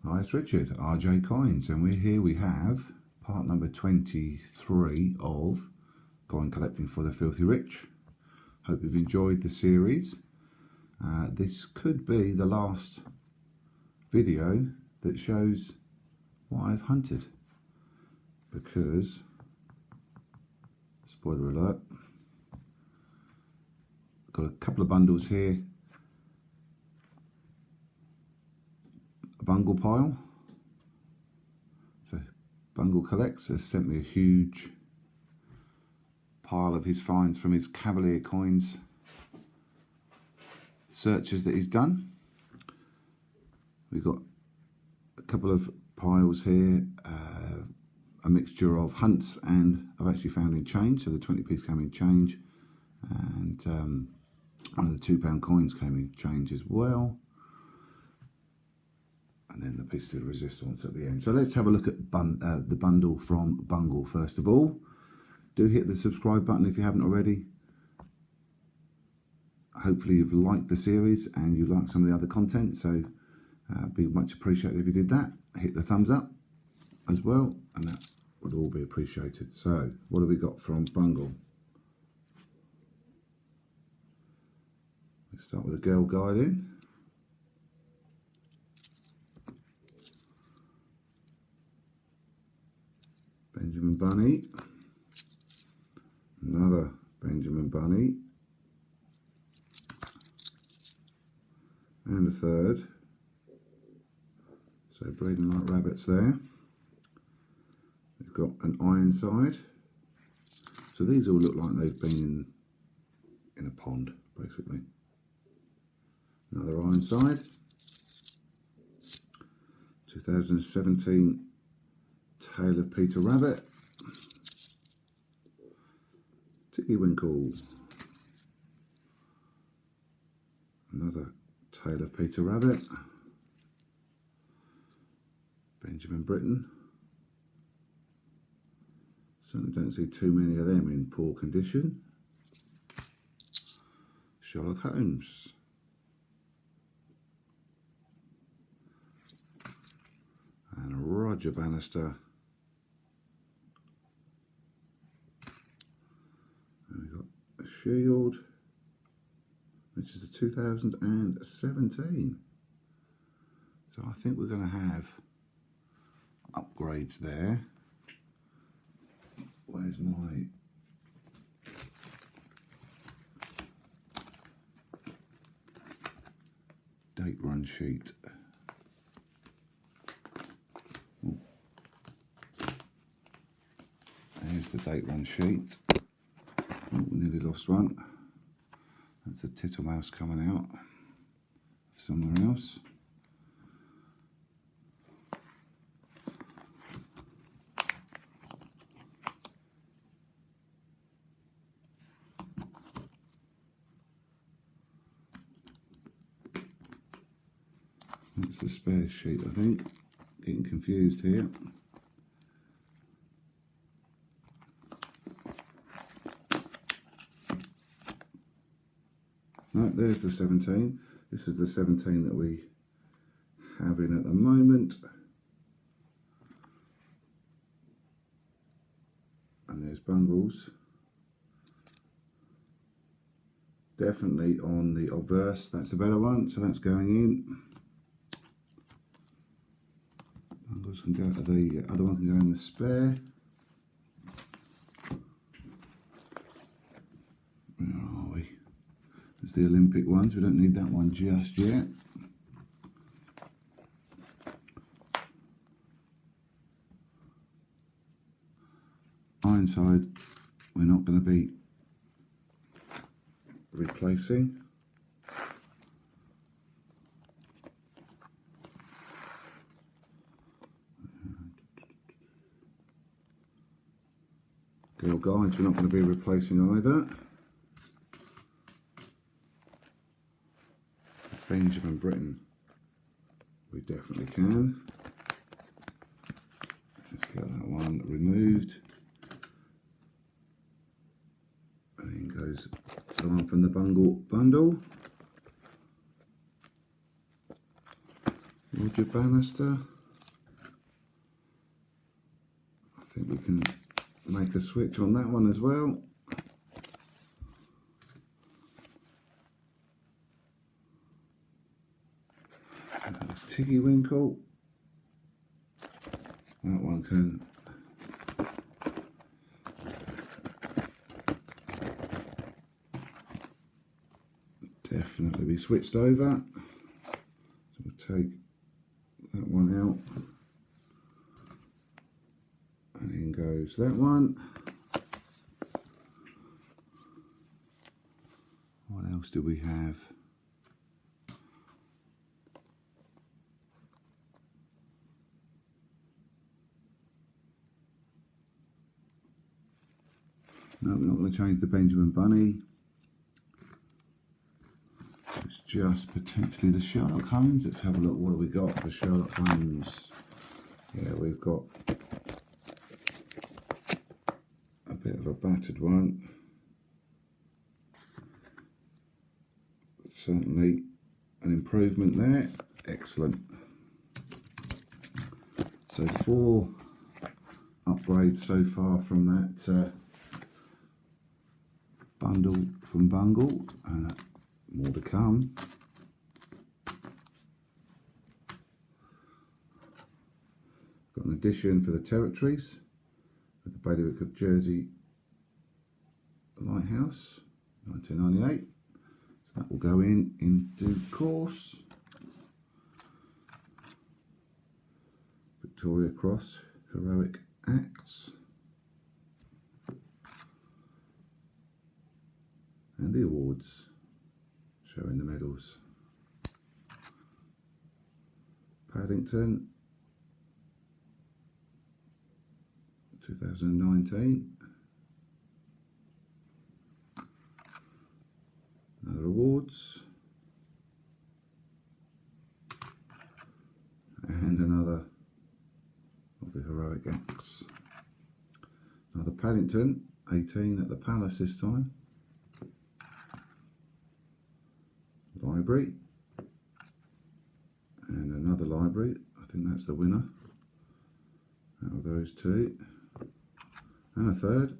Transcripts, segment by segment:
Hi, it's Richard, RJ Coins, and we have part number 23 of Coin Collecting for the Filthy Rich. Hope you've enjoyed the series. This could be the last video that shows what I've hunted, because, spoiler alert, I've got a couple of bundles here. Bungle pile. So Bungle Collects has sent me a huge pile of his finds from his Cavalier Coins searches that he's done. We've got a couple of piles here, a mixture of hunts and I've actually found in change. So the 20p came in change, and one of the £2 coins came in change as well. And then the piece of the resistance at the end. So let's have a look at the bundle from Bungle first of all. Do hit the subscribe button if you haven't already. Hopefully you've liked the series and you like some of the other content, so be much appreciated if you did that. Hit the thumbs up as well, and that would all be appreciated. So what have we got from Bungle? Let's start with the girl guiding. Benjamin Bunny, another Benjamin Bunny, and a third. So breeding like rabbits there. We've got an Ironside. So these all look like they've been in a pond, basically. Another Ironside. 2017 Tale of Peter Rabbit. Winkle. Another Tale of Peter Rabbit. Benjamin Britten. Certainly don't see too many of them in poor condition. Sherlock Holmes. And Roger Bannister. Shield, which is a 2017. So I think we're going to have upgrades there. Where's my date run sheet? Ooh. There's the date run sheet. Oh, nearly lost one. That's a Tittle-mouse coming out somewhere else. That's the spare sheet, I think. Getting confused here. No, there's the 17. This is the 17 that we have in at the moment. And there's Bungles. Definitely on the obverse, that's a better one, so that's going in. Bungles can go, the other one can go in the spare. Where are we? It's the Olympic ones, we don't need that one just yet. Ironside, we're not going to be replacing. Girl guides, we're not going to be replacing either. Benjamin Britten, we definitely can. Let's get that one removed. And then goes someone from the Bungle bundle. Roger Bannister. we can make a switch on that one as well. Tiggy Winkle. That one can definitely be switched over. So we'll take that one out, and in goes that one. What else do we have? No, we're not going to change the Benjamin Bunny. It's just potentially the Sherlock Holmes. Let's have a look. What have we got for Sherlock Holmes? Yeah, we've got a bit of a battered one. Certainly an improvement there. Excellent. So 4 upgrades so far from that bundle from Bungle, and more to come. Got an addition for the territories with the Bailiwick of Jersey Lighthouse, 1998. So that will go in due course. Victoria Cross Heroic Acts. And the awards showing the medals. Paddington 2019. Another awards. And another of the Heroic Acts. Another Paddington, 18 at the Palace this time. Library, and another library. I think that's the winner out of those two, and a third.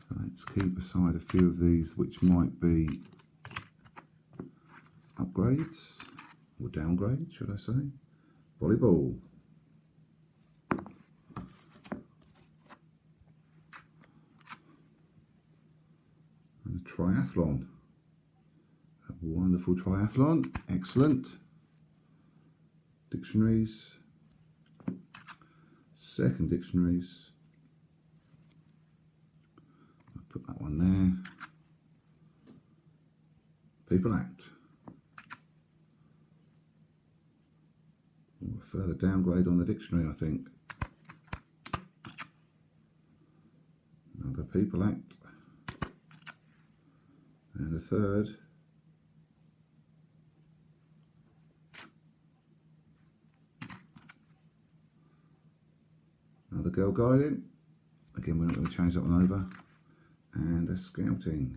So let's keep aside a few of these which might be upgrades or downgrades, should I say. Volleyball. Triathlon, a wonderful triathlon, excellent. Dictionaries, second dictionaries, I'll put that one there. People Act, a further downgrade on the dictionary, I think. Another People Act. And a third. Another Girl Guiding. Again, we're not going to change that one over. And a Scouting.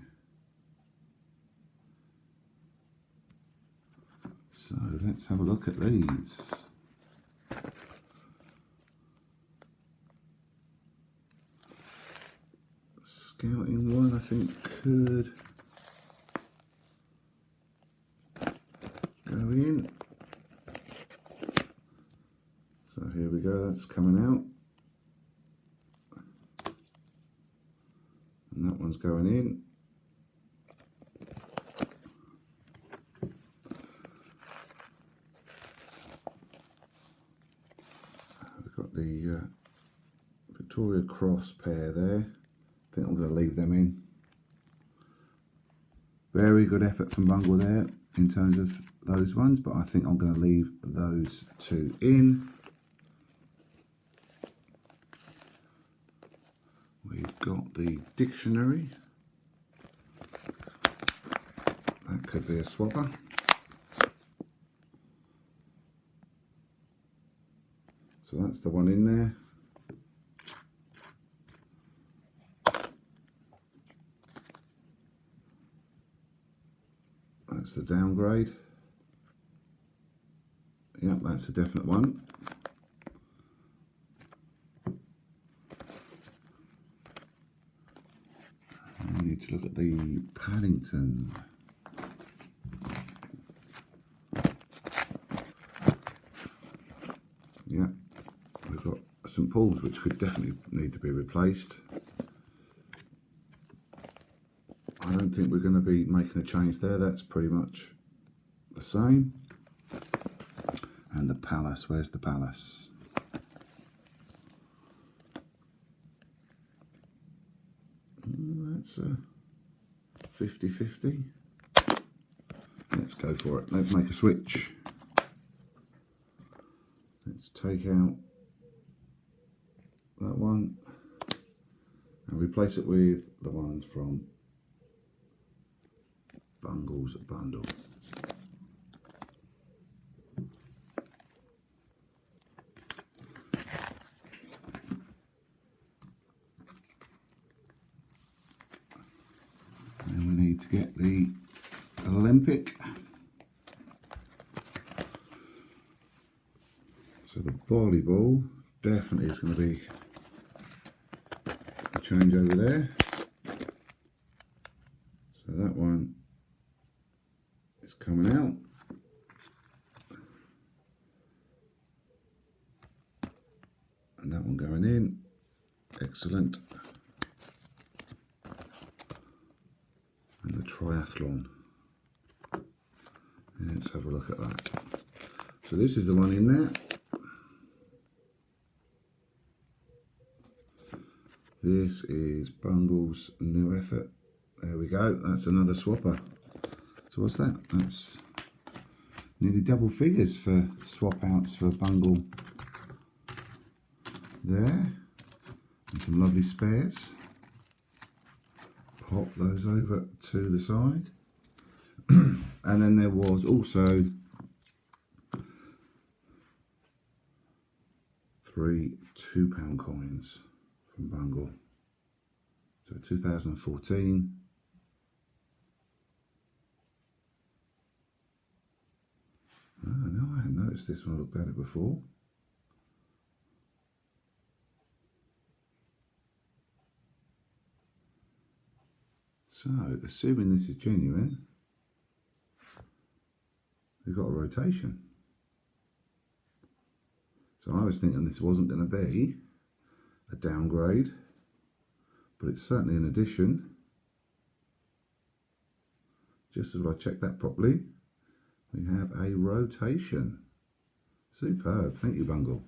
So let's have a look at these. Scouting one, I think, could go in. So here we go, that's coming out. And that one's going in. We've got the Victoria Cross pair there. I think I'm going to leave them in. Very good effort from Bungle there in terms of those ones, but I think I'm going to leave those two in. We've got the dictionary. That could be a swapper. So that's the one in there. That's the downgrade. Yep, that's a definite one. And we need to look at the Paddington. Yeah, we've got St Paul's, which could definitely need to be replaced. I don't think we're going to be making a change there. That's pretty much the same. And the Palace, where's the Palace? That's a 50-50. Let's go for it. Let's make a switch. Let's take out that one and replace it with the ones from Bungle's bundle. And then we need to get the Olympic. So the volleyball definitely is going to be a change over there. So that one is coming out. And that one going in. Excellent. And the triathlon. Let's have a look at that. So this is the one in there. This is Bungle's new effort. There we go. That's another swapper. So what's that? That's nearly double figures for swap outs for Bungle there. And some lovely spares. Pop those over to the side. And then there was also 3 £2 coins from Bungle. So 2014. Oh, no, I hadn't noticed this when I looked at it before. So, assuming this is genuine, we've got a rotation. So I was thinking this wasn't going to be a downgrade, but it's certainly an addition. Just as I check that properly, we have a rotation. Superb, thank you, Bungle.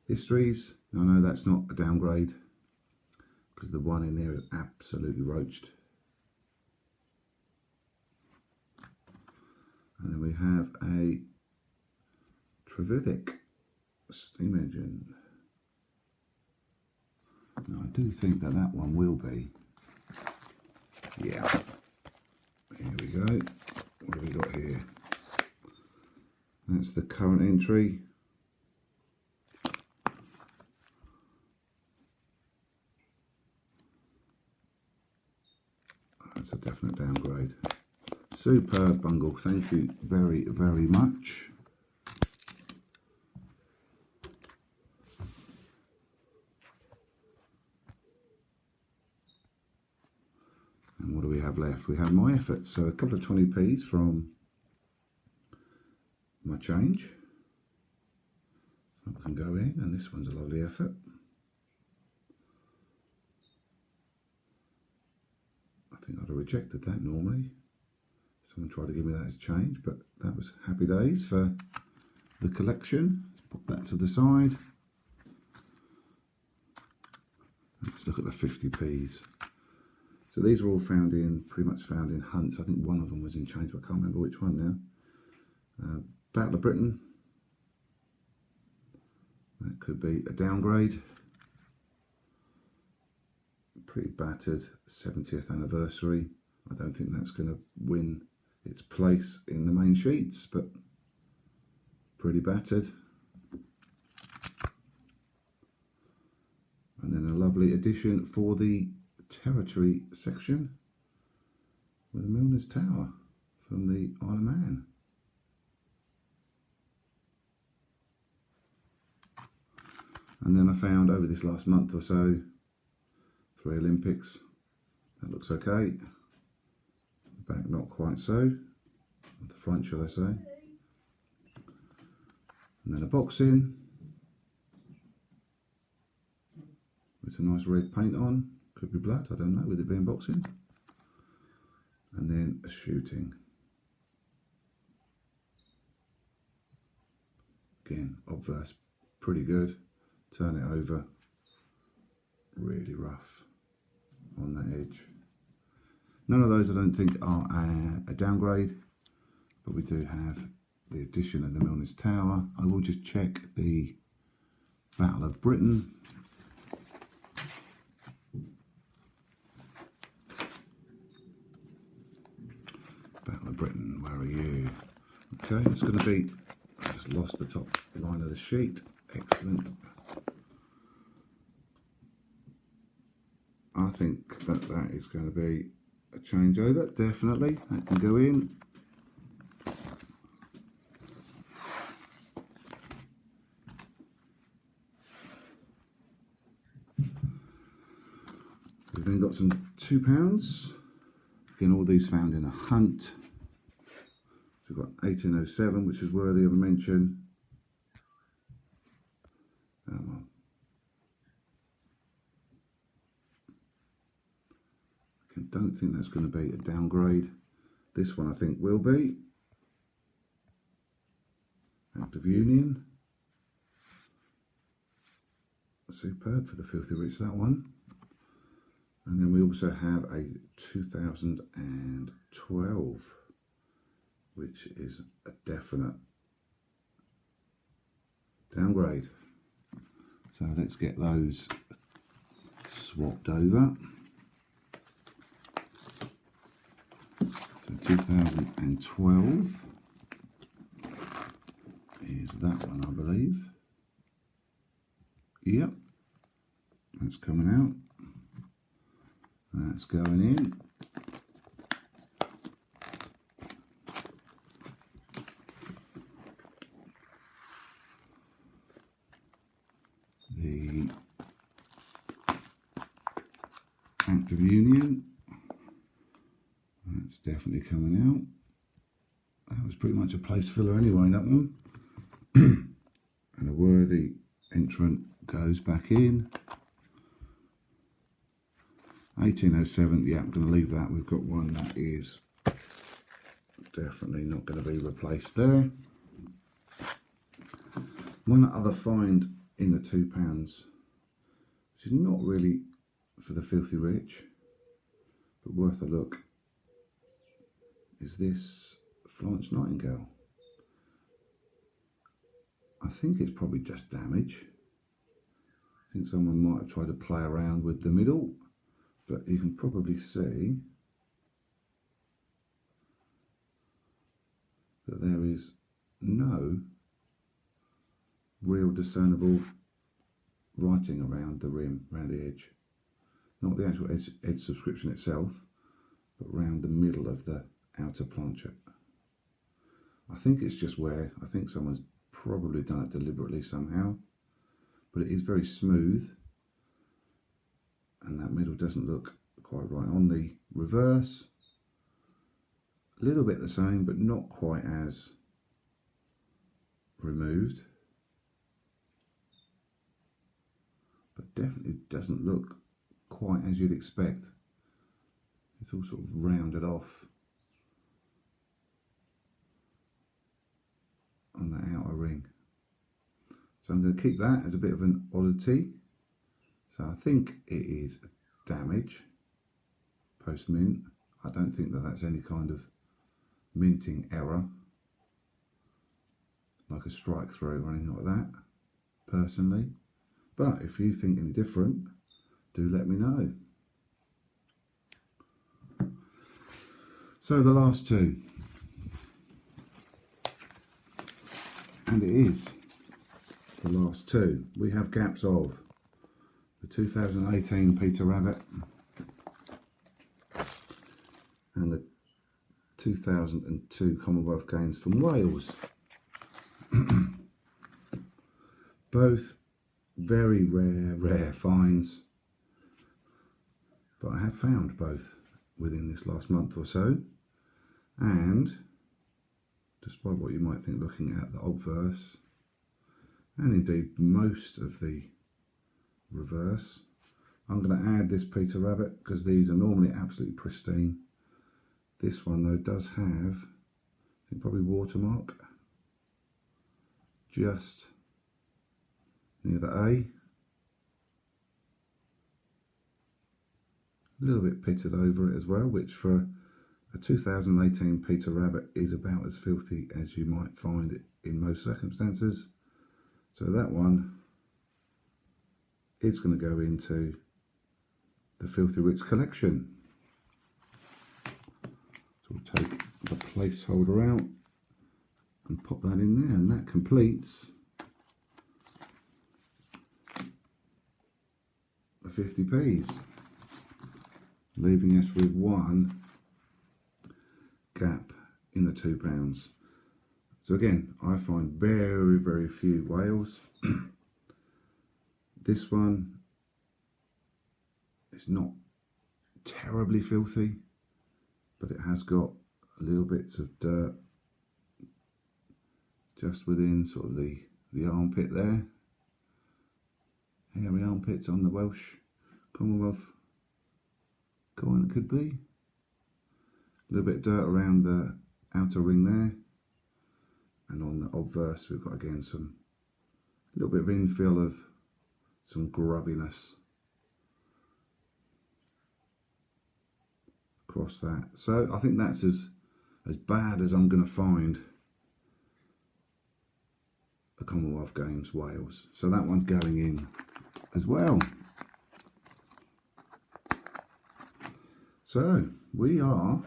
Histories, I know that's not a downgrade because the one in there is absolutely roached. And then we have a Trevithick steam engine. Now I do think that that one will be. Yeah. Here we go. What have we got here? That's the current entry. That's a definite downgrade. Superb, Bungle. Thank you very, very much. And what do we have left? We have my efforts. So a couple of 20p's from my change. So I can go in, and this one's a lovely effort. I think I'd have rejected that normally. Someone tried to give me that as change, but that was happy days for the collection. Pop that to the side. Let's look at the 50p's. So these were all found in, pretty much found in hunts. I think one of them was in change, but I can't remember which one now. Battle of Britain. That could be a downgrade. Pretty battered 70th anniversary. I don't think that's going to win its place in the main sheets, but pretty battered. And then a lovely addition for the territory section. with a Milner's Tower from the Isle of Man. And then I found over this last month or so 3 Olympics. That looks okay. The back not quite so. The front, shall I say. And then a boxing with a nice red paint on. Could be blood, I don't know, with it being boxing. And then a shooting. Again, obverse, pretty good. Turn it over, really rough on that edge. None of those I don't think are a downgrade, but we do have the addition of the Milner's Tower. I will just check the Battle of Britain. Battle of Britain, where are you? Okay, it's going to be, I just lost the top line of the sheet. Excellent. I think that is going to be a changeover, definitely. That can go in. We've then got some £2. Again, all these found in a hunt. So we've got 1807, which is worthy of a mention. I don't think that's going to be a downgrade. This one I think will be. Act of Union. Superb for the Filthy Rich, that one. And then we also have a 2012, which is a definite downgrade. So let's get those swapped over. So 2012 is that one, I believe. Yep, that's coming out. That's going in. The Act of Union, that's definitely coming out. That was pretty much a place filler anyway, that one. And a worthy entrant goes back in. 1807, yeah, I'm going to leave that. We've got one that is definitely not going to be replaced there. One other find in the £2, which is not really for the Filthy Rich, but worth a look, is this Florence Nightingale. I think it's probably just damage. I think someone might have tried to play around with the middle, but you can probably see that there is no real discernible writing around the rim, around the edge. Not the actual edge subscription itself, but around the middle of the outer planchet. I think it's just where, I think someone's probably done it deliberately somehow, but it is very smooth. And that middle doesn't look quite right. On the reverse, a little bit the same, but not quite as removed. But definitely doesn't look quite as you'd expect. It's all sort of rounded off on the outer ring. So I'm going to keep that as a bit of an oddity. So I think it is damage post mint. I don't think that that's any kind of minting error, like a strike through or anything like that, personally. But if you think any different, do let me know. So the last two, and it is the last two. We have gaps of the 2018 Peter Rabbit and the 2002 Commonwealth Games from Wales. Both very rare finds, but I have found both within this last month or so, and despite what you might think looking at the obverse, and indeed most of the reverse, I'm going to add this Peter Rabbit because these are normally absolutely pristine. This one though does have, I think probably watermark just near the A. A little bit pitted over it as well, which for a 2018 Peter Rabbit is about as filthy as you might find it in most circumstances. So that one is going to go into the Filthy Rich collection. So we'll take the placeholder out and pop that in there, and that completes the 50p's, leaving us with one gap in the £2. So again, I find very few whales. This one is not terribly filthy, but it has got little bits of dirt just within sort of the armpit there. Hairy armpits on the Welsh Commonwealth coin, it could be. A little bit of dirt around the outer ring there, and on the obverse we've got again a little bit of infill of some grubbiness across that. So I think that's as bad as I'm going to find a Commonwealth Games Wales. So that one's going in as well. So we are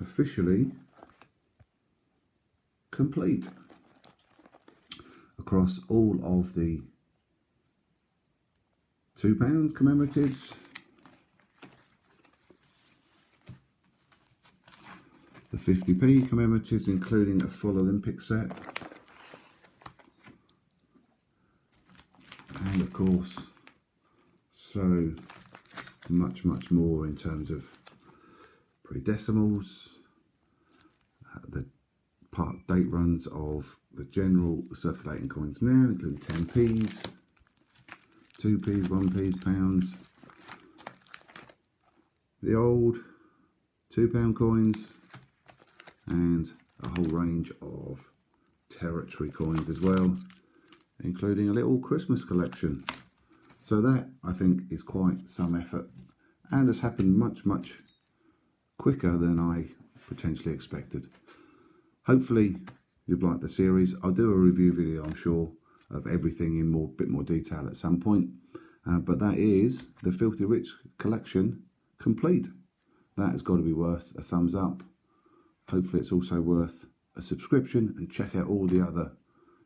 officially complete across all of the £2 commemoratives, the 50p commemoratives including a full Olympic set, and of course so much more in terms of pre-decimals, the part date runs of the general circulating coins now, including 10p's, 2p's, 1p's, pounds, the old £2 coins, and a whole range of territory coins as well, including a little Christmas collection. So that, I think, is quite some effort and has happened much quicker than I potentially expected. Hopefully you've liked the series. I'll do a review video, I'm sure, of everything in bit more detail at some point. But that is the Filthy Rich collection complete. That has got to be worth a thumbs up. Hopefully it's also worth a subscription, and check out all the other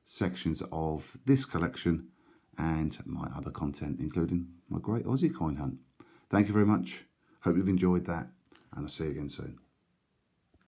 sections of this collection and my other content, including my great Aussie coin hunt. Thank you very much. Hope you've enjoyed that, and I'll see you again soon.